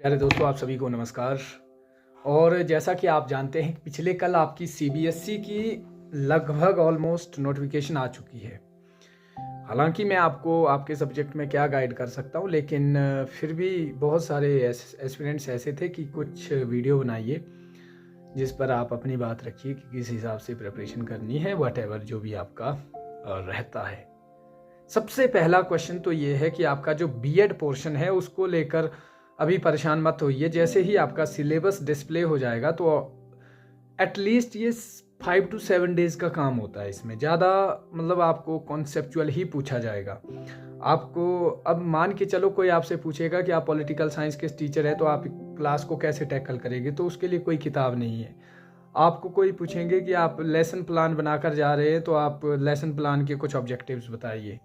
प्यारे दोस्तों, आप सभी को नमस्कार। और जैसा कि आप जानते हैं, पिछले कल आपकी सीबीएसई की लगभग ऑलमोस्ट नोटिफिकेशन आ चुकी है। हालांकि मैं आपको आपके सब्जेक्ट में क्या गाइड कर सकता हूं, लेकिन फिर भी बहुत सारे एस्पिरेंट्स ऐसे थे कि कुछ वीडियो बनाइए जिस पर आप अपनी बात रखिए कि किस हिसाब से प्रिपरेशन करनी है, वट जो भी आपका रहता है। सबसे पहला क्वेश्चन तो ये है कि आपका जो बीएड पोर्शन है उसको लेकर अभी परेशान मत होइए। जैसे ही आपका सिलेबस डिस्प्ले हो जाएगा तो एटलीस्ट ये 5 to 7 डेज का काम होता है। इसमें ज़्यादा मतलब आपको कॉन्सेप्चुअल ही पूछा जाएगा। आपको अब मान के चलो कोई आपसे पूछेगा कि आप पॉलिटिकल साइंस के टीचर है तो आप क्लास को कैसे टैकल करेंगे, तो उसके लिए कोई किताब नहीं है। आपको कोई पूछेंगे कि आप लेसन प्लान बनाकर जा रहे हैं तो आप लेसन प्लान के कुछ ऑब्जेक्टिव्स बताइए,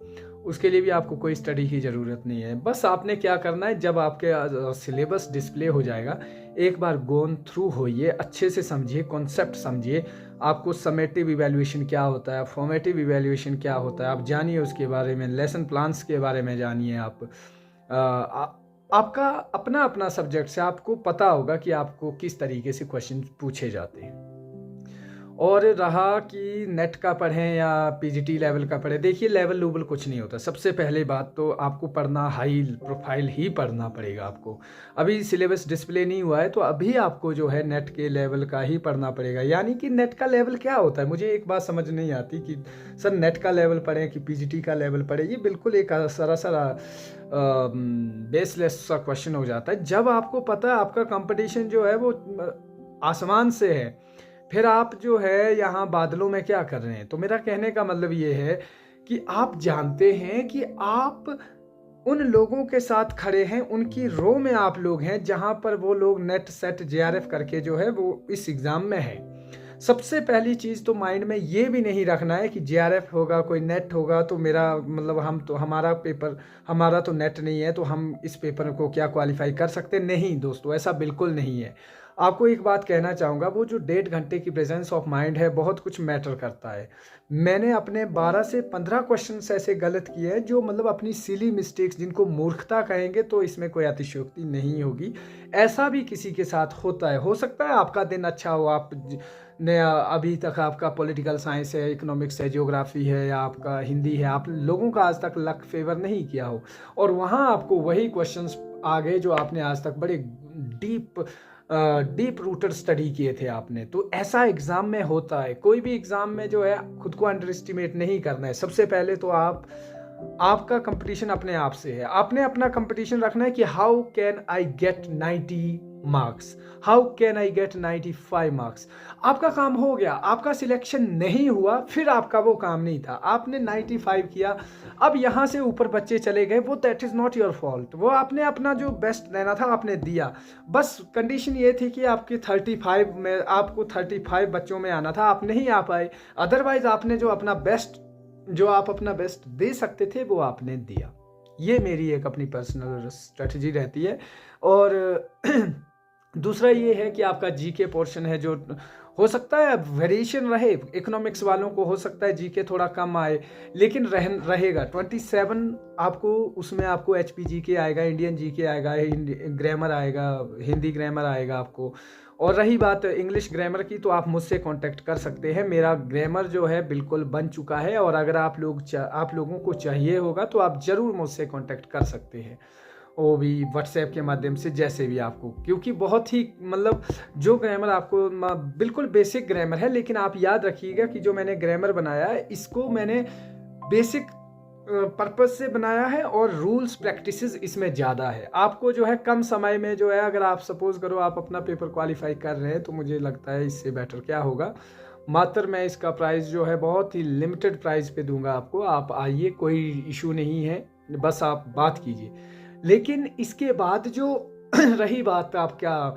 उसके लिए भी आपको कोई स्टडी की ज़रूरत नहीं है। बस आपने क्या करना है, जब आपके सिलेबस डिस्प्ले हो जाएगा एक बार गोन थ्रू होइए, अच्छे से समझिए, कॉन्सेप्ट समझिए। आपको समेटिव इवैल्यूएशन क्या होता है, फॉर्मेटिव इवैल्यूएशन क्या होता है, आप जानिए उसके बारे में। लेसन प्लान्स के बारे में जानिए। आपका अपना अपना सब्जेक्ट से आपको पता होगा कि आपको किस तरीके से क्वेश्चन पूछे जाते हैं। और रहा कि नेट का पढ़ें या पीजीटी लेवल का पढ़ें, देखिए लेवल लूबल कुछ नहीं होता। सबसे पहले बात तो आपको पढ़ना हाई प्रोफाइल ही पढ़ना पड़ेगा। आपको अभी सिलेबस डिस्प्ले नहीं हुआ है तो अभी आपको जो है नेट के लेवल का ही पढ़ना पड़ेगा। यानी कि नेट का लेवल क्या होता है, मुझे एक बात समझ नहीं आती कि सर नेट का लेवल पढ़ें कि पीजीटी का लेवल पढ़ें। ये बिल्कुल एक सरासर बेसलेस सा क्वेश्चन हो जाता है। जब आपको पता है आपका कंपटीशन जो है वो आसमान से है, फिर आप जो है यहाँ बादलों में क्या कर रहे हैं। तो मेरा कहने का मतलब ये है कि आप जानते हैं कि आप उन लोगों के साथ खड़े हैं, उनकी रो में आप लोग हैं जहाँ पर वो लोग नेट सेट जेआरएफ करके जो है वो इस एग्ज़ाम में है। सबसे पहली चीज़ तो माइंड में ये भी नहीं रखना है कि जेआरएफ होगा, कोई नेट होगा तो मेरा मतलब हमारा तो नेट नहीं है तो हम इस पेपर को क्या क्वालिफाई कर सकते। नहीं दोस्तों, ऐसा बिल्कुल नहीं है। आपको एक बात कहना चाहूँगा, वो जो 1.5 घंटे की प्रेजेंस ऑफ माइंड है बहुत कुछ मैटर करता है। मैंने अपने 12 से 15 क्वेश्चंस ऐसे गलत किए हैं जो मतलब अपनी सिली मिस्टेक्स, जिनको मूर्खता कहेंगे तो इसमें कोई अतिशयोक्ति नहीं होगी। ऐसा भी किसी के साथ होता है। हो सकता है आपका दिन अच्छा हो, आप ने अभी तक आपका पॉलिटिकल साइंस है, इकोनॉमिक्स है, ज्योग्राफी है या आपका हिंदी है, आप लोगों का आज तक लक फेवर नहीं किया हो और वहाँ आपको वही क्वेश्चंस आ गए जो आपने आज तक बड़े डीप रूटेड स्टडी किए थे आपने। तो ऐसा एग्जाम में होता है। कोई भी एग्जाम में जो है खुद को अंडर एस्टिमेट नहीं करना है। सबसे पहले तो आपका कंपटीशन अपने आप से है। आपने अपना कंपटीशन रखना है कि how can I get 90 marks, how can I get 95 marks. आपका काम हो गया, आपका सिलेक्शन नहीं हुआ, फिर आपका वो काम नहीं था। आपने 95 किया, अब यहाँ से ऊपर बच्चे चले गए, वो that is not your fault. वो आपने अपना जो बेस्ट देना था आपने दिया। बस कंडीशन ये थी कि आपके 35 में आपको 35 बच्चों में आना था, आप नहीं आ पाए। अदरवाइज आपने जो आप अपना बेस्ट दे सकते थे वो आपने दिया। ये मेरी एक अपनी पर्सनल स्ट्रेटजी रहती है। और दूसरा ये है कि आपका जीके पोर्शन है, जो हो सकता है वेरिएशन रहे। इकोनॉमिक्स वालों को हो सकता है जीके थोड़ा कम आए, लेकिन रहेगा 27। आपको उसमें आपको एचपी जीके आएगा, इंडियन जीके आएगा, ग्रामर आएगा, हिंदी ग्रामर आएगा आपको। और रही बात इंग्लिश ग्रामर की, तो आप मुझसे कांटेक्ट कर सकते हैं। मेरा ग्रामर जो है बिल्कुल बन चुका है और अगर आप लोगों को चाहिए होगा तो आप ज़रूर मुझसे कांटेक्ट कर सकते हैं, वो भी व्हाट्सएप के माध्यम से, जैसे भी आपको। क्योंकि बहुत ही मतलब जो ग्रामर आपको बिल्कुल बेसिक ग्रामर है, लेकिन आप याद रखिएगा कि जो मैंने ग्रामर बनाया है इसको मैंने बेसिक पर्पस से बनाया है और रूल्स प्रैक्टिसेस इसमें ज़्यादा है। आपको जो है कम समय में जो है, अगर आप सपोज करो आप अपना पेपर क्वालिफाई कर रहे हैं, तो मुझे लगता है इससे बेटर क्या होगा। मात्र मैं इसका प्राइस जो है बहुत ही लिमिटेड प्राइस पे दूंगा आपको। आप आइए, कोई इशू नहीं है, बस आप बात कीजिए। लेकिन इसके बाद जो रही बात आपका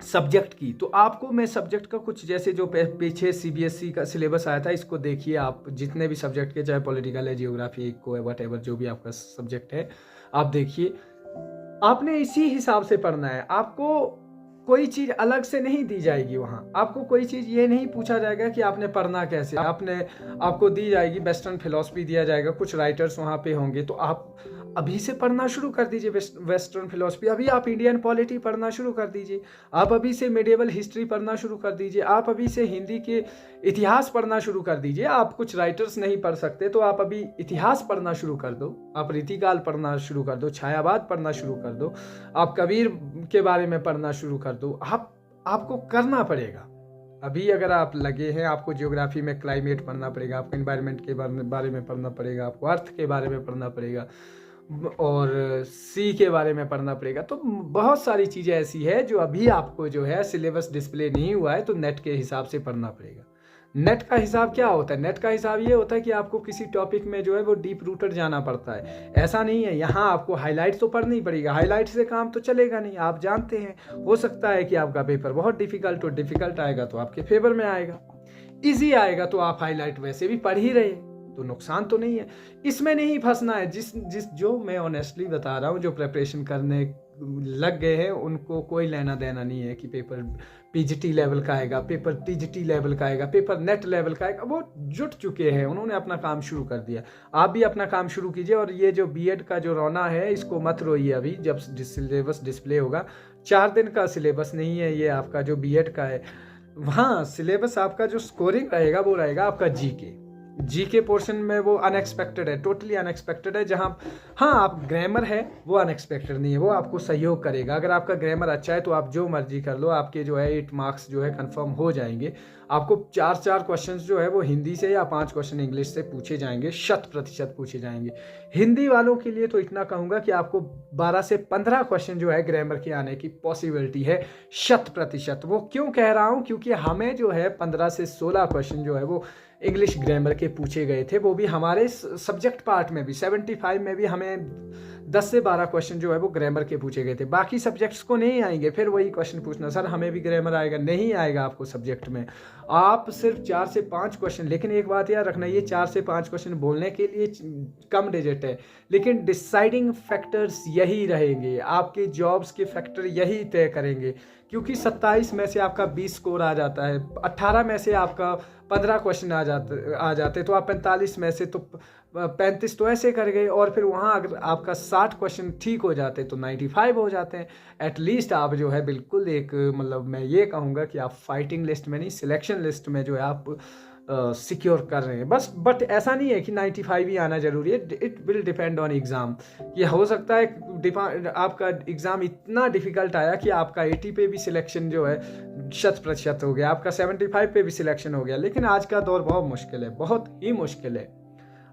सब्जेक्ट की, तो आपको मैं सब्जेक्ट का कुछ, जैसे जो पीछे सीबीएसई का सिलेबस आया था, इसको देखिए आप। जितने भी सब्जेक्ट के, चाहे पॉलिटिकल है, जियोग्राफी को है, व्हाटएवर जो भी आपका सब्जेक्ट है, आप देखिए। आपने इसी हिसाब से पढ़ना है। आपको कोई चीज़ अलग से नहीं दी जाएगी। वहाँ आपको कोई चीज़ ये नहीं पूछा जाएगा कि आपने पढ़ना कैसे। आपको दी जाएगी वेस्टर्न फिलॉसफी दिया जाएगा, कुछ राइटर्स वहाँ पे होंगे, तो अभी से पढ़ना शुरू कर दीजिए वेस्टर्न फिलोसफी, अभी आप इंडियन पॉलिटी पढ़ना शुरू कर दीजिए, आप अभी से मेडिवल हिस्ट्री पढ़ना शुरू कर दीजिए, आप अभी से हिंदी के इतिहास पढ़ना शुरू कर दीजिए। आप कुछ राइटर्स नहीं पढ़ सकते तो आप अभी इतिहास पढ़ना शुरू कर दो, आप रीतिकाल पढ़ना शुरू कर दो, छायावाद पढ़ना शुरू कर दो, आप कबीर के बारे में पढ़ना शुरू कर दो। आपको करना पड़ेगा। अभी अगर आप लगे हैं, आपको ज्योग्राफी में क्लाइमेट पढ़ना पड़ेगा, आपको एनवायरनमेंट के बारे में पढ़ना पड़ेगा, आपको अर्थ के बारे में पढ़ना पड़ेगा और सी के बारे में पढ़ना पड़ेगा। तो बहुत सारी चीज़ें ऐसी है जो अभी आपको जो है सिलेबस डिस्प्ले नहीं हुआ है, तो नेट के हिसाब से पढ़ना पड़ेगा। नेट का हिसाब क्या होता है? नेट का हिसाब ये होता है कि आपको किसी टॉपिक में जो है वो डीप रूटेड जाना पड़ता है। ऐसा नहीं है यहाँ आपको हाईलाइट तो पढ़ना ही पड़ेगा, हाईलाइट से काम तो चलेगा नहीं। आप जानते हैं, हो सकता है कि आपका पेपर बहुत डिफिकल्ट आएगा तो आपके फेवर में आएगा, इजी आएगा तो आप हाईलाइट वैसे भी पढ़ ही रहे, तो नुकसान तो नहीं है। इसमें नहीं फंसना है। जो मैं ऑनेस्टली बता रहा हूँ, जो प्रिपरेशन करने लग गए हैं उनको कोई लेना देना नहीं है कि पेपर पीजीटी लेवल का आएगा, पेपर टीजीटी लेवल का आएगा, पेपर नेट लेवल का आएगा। वो जुट चुके हैं, उन्होंने अपना काम शुरू कर दिया। आप भी अपना काम शुरू कीजिए। और ये जो बीएड का जो रोना है इसको मत रोइए। अभी जब सिलेबस डिस्प्ले होगा, 4 दिन का सिलेबस नहीं है ये आपका जो बीएड का है। वहाँ सिलेबस आपका जो स्कोरिंग रहेगा वो रहेगा आपका जीके पोर्शन में। वो अनएक्सपेक्टेड है, टोटली अनएक्सपेक्टेड है। जहाँ हाँ आप ग्रामर है वो अनएक्सपेक्टेड नहीं है, वो आपको सहयोग करेगा। अगर आपका ग्रामर अच्छा है तो आप जो मर्जी कर लो, आपके जो है 8 मार्क्स जो है कंफर्म हो जाएंगे। आपको 4 क्वेश्चंस जो है वो हिंदी से या 5 क्वेश्चन इंग्लिश से पूछे जाएंगे, 100% पूछे जाएंगे। हिंदी वालों के लिए तो इतना कहूँगा कि आपको 12 से 15 क्वेश्चन जो है ग्रामर के आने की पॉसिबिलिटी है 100%। वो क्यों कह रहा हूँ? क्योंकि हमें जो है 15 से 16 क्वेश्चन जो है वो इंग्लिश ग्रामर के पूछे गए थे, वो भी हमारे सब्जेक्ट पार्ट में भी 75 में भी हमें 10 से 12 क्वेश्चन जो है वो ग्रामर के पूछे गए थे। बाकी सब्जेक्ट्स को नहीं आएंगे। फिर वही क्वेश्चन पूछना, सर हमें भी ग्रामर आएगा, नहीं आएगा आपको सब्जेक्ट में। आप सिर्फ 4 से 5 क्वेश्चन, लेकिन एक बात याद रखना, ये 4 से 5 क्वेश्चन बोलने के लिए कम डिजिट है, लेकिन डिसाइडिंग फैक्टर्स यही रहेंगे, आपके जॉब्स के फैक्टर यही तय करेंगे। क्योंकि 27 में से आपका 20 स्कोर आ जाता है, 18 में से आपका 15 क्वेश्चन आ जाते तो आप 45 में से तो 35 तो ऐसे कर गए। और फिर वहाँ अगर आपका 60 क्वेश्चन ठीक हो जाते तो 95 हो जाते हैं। एटलीस्ट आप जो है बिल्कुल एक मतलब मैं ये कहूँगा कि आप फाइटिंग लिस्ट में नहीं, सिलेक्शन लिस्ट में जो है आप सिक्योर कर रहे हैं बस। बट ऐसा नहीं है कि 95 ही आना जरूरी है। It will depend on exam. ये हो सकता है आपका एग्ज़ाम इतना डिफिकल्ट आया कि आपका 80 पे भी सिलेक्शन जो है 100% हो गया, आपका 75 पे भी सिलेक्शन हो गया। लेकिन आज का दौर बहुत मुश्किल है, बहुत ही मुश्किल है।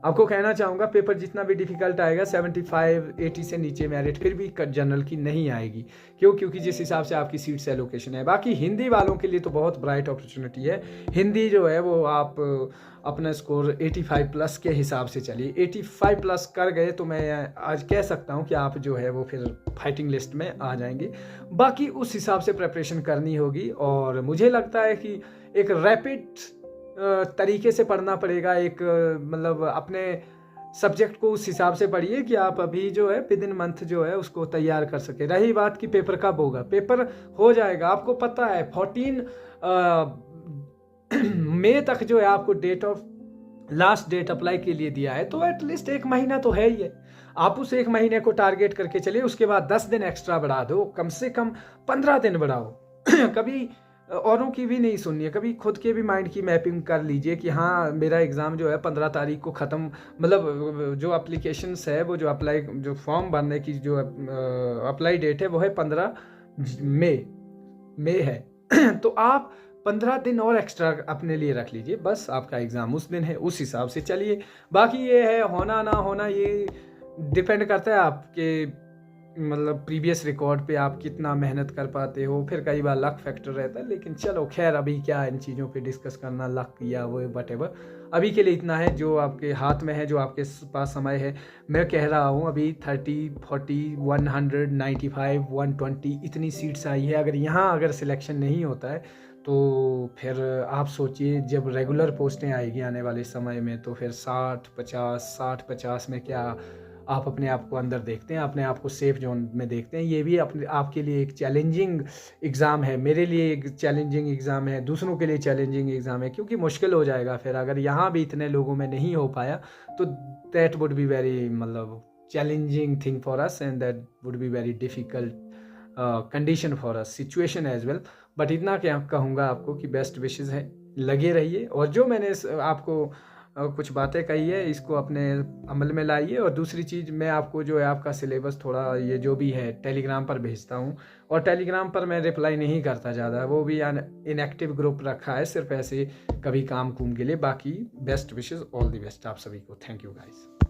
आपको कहना चाहूँगा पेपर जितना भी डिफिकल्ट आएगा 75 80 से नीचे मेरिट फिर भी जनरल की नहीं आएगी। क्योंकि जिस हिसाब से आपकी सीट्स एलोकेशन है। बाकी हिंदी वालों के लिए तो बहुत ब्राइट अपॉर्चुनिटी है। हिंदी जो है वो आप अपना स्कोर 85 प्लस के हिसाब से चलिए। 85 प्लस कर गए तो मैं आज कह सकता हूँ कि आप जो है वो फिर फाइटिंग लिस्ट में आ जाएंगे। बाकी उस हिसाब से प्रिपरेशन करनी होगी। और मुझे लगता है कि एक रैपिड तरीके से पढ़ना पड़ेगा। एक मतलब अपने सब्जेक्ट को उस हिसाब से पढ़िए कि आप अभी जो है विद इन मंथ जो है उसको तैयार कर सके। रही बात कि पेपर कब होगा, पेपर हो जाएगा, आपको पता है 14 मई तक जो है आपको लास्ट डेट अप्लाई के लिए दिया है। तो एटलीस्ट 1 महीना तो है ही है। आप उस 1 महीने को टारगेट करके चलिए। उसके बाद 10 दिन एक्स्ट्रा बढ़ा दो, कम से कम 15 दिन बढ़ाओ। कभी औरों की भी नहीं सुननी है, कभी खुद के भी माइंड की मैपिंग कर लीजिए कि हाँ मेरा एग्ज़ाम जो है 15 तारीख को ख़त्म, मतलब जो एप्लीकेशंस है वो जो फॉर्म भरने की जो अप्लाई डेट है वो है 15 मई है। तो आप 15 दिन और एक्स्ट्रा अपने लिए रख लीजिए, बस आपका एग्ज़ाम उस दिन है, उस हिसाब से चलिए। बाकी ये है होना ना होना, ये डिपेंड करता है आपके मतलब प्रीवियस रिकॉर्ड पे, आप कितना मेहनत कर पाते हो। फिर कई बार लक फैक्टर रहता है, लेकिन चलो खैर अभी क्या इन चीज़ों पे डिस्कस करना, लक या वो वटेवर। अभी के लिए इतना है जो आपके हाथ में है, जो आपके पास समय है। मैं कह रहा हूँ अभी 30, 40, 195, 120 इतनी सीट्स आई है। अगर सिलेक्शन नहीं होता है तो फिर आप सोचिए जब रेगुलर पोस्टें आएगी आने वाले समय में, तो फिर 60-50 में क्या आप अपने आप को अंदर देखते हैं, अपने आप को सेफ जोन में देखते हैं? ये भी आपके लिए एक चैलेंजिंग एग्ज़ाम है, मेरे लिए एक चैलेंजिंग एग्ज़ाम है, दूसरों के लिए चैलेंजिंग एग्ज़ाम है। क्योंकि मुश्किल हो जाएगा फिर अगर यहाँ भी इतने लोगों में नहीं हो पाया तो दैट वुड बी वेरी मतलब challenging thing for us, and that would be very difficult condition for us, situation as well. But इतना क्या कहूँगा आपको कि बेस्ट विशेज़ है, लगे रहिए, और जो मैंने आपको कुछ बातें कही है इसको अपने अमल में लाइए। और दूसरी चीज़, मैं आपको जो है आपका सिलेबस थोड़ा ये जो भी है टेलीग्राम पर भेजता हूँ, और टेलीग्राम पर मैं रिप्लाई नहीं करता ज़्यादा, वो भी इनएक्टिव ग्रुप रखा है सिर्फ ऐसे कभी काम कुम के लिए। बाकी best wishes, all the best आप सभी को। Thank you guys.